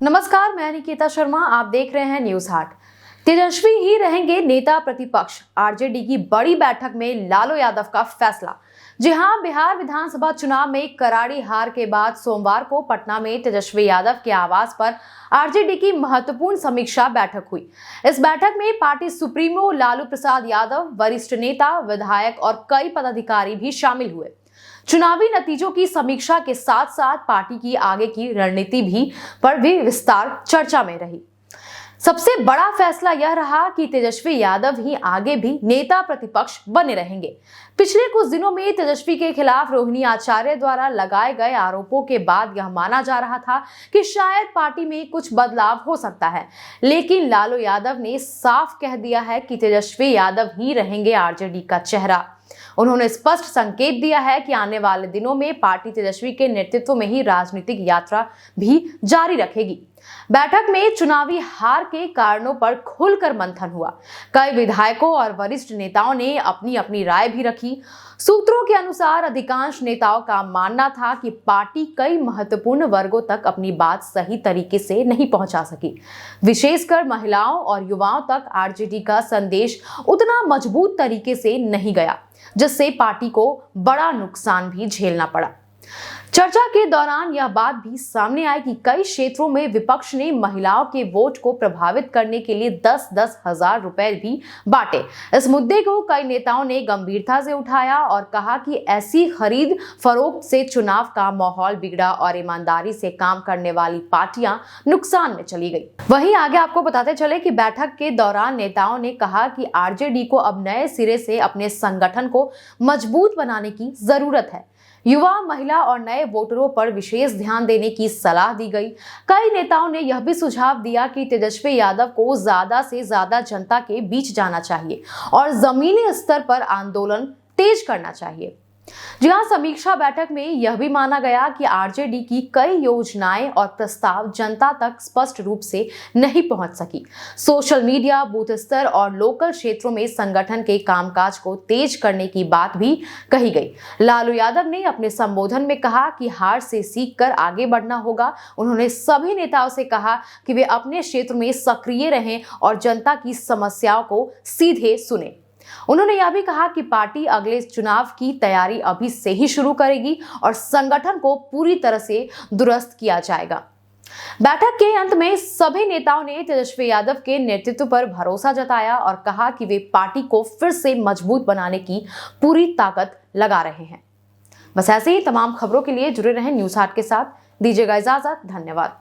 नमस्कार, मैं निकिता शर्मा। आप देख रहे हैं न्यूज हाट। तेजस्वी ही रहेंगे नेता प्रतिपक्ष। आरजेडी की बड़ी बैठक में लालू यादव का फैसला। जी हां, बिहार विधानसभा चुनाव में करारी हार के बाद सोमवार को पटना में तेजस्वी यादव के आवास पर आरजेडी की महत्वपूर्ण समीक्षा बैठक हुई। इस बैठक में पार्टी सुप्रीमो लालू प्रसाद यादव, वरिष्ठ नेता, विधायक और कई पदाधिकारी भी शामिल हुए। चुनावी नतीजों की समीक्षा के साथ साथ पार्टी की आगे की रणनीति पर भी विस्तार चर्चा में रही। सबसे बड़ा फैसला यह रहा कि तेजस्वी यादव ही आगे भी नेता प्रतिपक्ष बने रहेंगे। पिछले कुछ दिनों में तेजस्वी के खिलाफ रोहिणी आचार्य द्वारा लगाए गए आरोपों के बाद यह माना जा रहा था कि शायद पार्टी में कुछ बदलाव हो सकता है, लेकिन लालू यादव ने साफ कह दिया है कि तेजस्वी यादव ही रहेंगे आरजेडी का चेहरा। उन्होंने स्पष्ट संकेत दिया है कि आने वाले दिनों में पार्टी तेजस्वी के नेतृत्व में ही राजनीतिक यात्रा भी जारी रखेगी। बैठक में चुनावी हार के कारणों पर खुलकर मंथन हुआ। कई विधायकों और वरिष्ठ नेताओं ने अपनी अपनी राय भी रखी। सूत्रों के अनुसार अधिकांश नेताओं का मानना था कि पार्टी कई महत्वपूर्ण वर्गों तक अपनी बात सही तरीके से नहीं पहुंचा सकी। विशेषकर महिलाओं और युवाओं तक आरजेडी का संदेश उतना मजबूत तरीके से नहीं गया, जिससे पार्टी को बड़ा नुकसान भी झेलना पड़ा। चर्चा के दौरान यह बात भी सामने आई कि कई क्षेत्रों में विपक्ष ने महिलाओं के वोट को प्रभावित करने के लिए 10-10 हजार रुपए भी बांटे। इस मुद्दे को कई नेताओं ने गंभीरता से उठाया और कहा कि ऐसी खरीद फरोख्त से चुनाव का माहौल बिगड़ा और ईमानदारी से काम करने वाली पार्टियां नुकसान में चली गई। वहीं आगे आपको बताते चले कि बैठक के दौरान नेताओं ने कहा कि आरजेडी को अब नए सिरे से अपने संगठन को मजबूत बनाने की जरूरत है। युवा, महिला और नए वोटरों पर विशेष ध्यान देने की सलाह दी गई। कई नेताओं ने यह भी सुझाव दिया कि तेजस्वी यादव को ज्यादा से ज्यादा जनता के बीच जाना चाहिए और जमीनी स्तर पर आंदोलन तेज करना चाहिए। जी हां, समीक्षा बैठक में यह भी माना गया कि आरजेडी की कई योजनाएं और प्रस्ताव जनता तक स्पष्ट रूप से नहीं पहुंच सकी। सोशल मीडिया, बूथ स्तर और लोकल क्षेत्रों में संगठन के कामकाज को तेज करने की बात भी कही गई। लालू यादव ने अपने संबोधन में कहा कि हार से सीखकर आगे बढ़ना होगा। उन्होंने सभी नेताओं से कहा कि वे अपने क्षेत्र में सक्रिय रहें और जनता की समस्याओं को सीधे सुने। उन्होंने यह भी कहा कि पार्टी अगले चुनाव की तैयारी अभी से ही शुरू करेगी और संगठन को पूरी तरह से दुरुस्त किया जाएगा। बैठक के अंत में सभी नेताओं ने तेजस्वी यादव के नेतृत्व पर भरोसा जताया और कहा कि वे पार्टी को फिर से मजबूत बनाने की पूरी ताकत लगा रहे हैं। बस ऐसे ही तमाम खबरों के लिए जुड़े रहें न्यूज हाट के साथ। दीजिएगा इजाजत। धन्यवाद।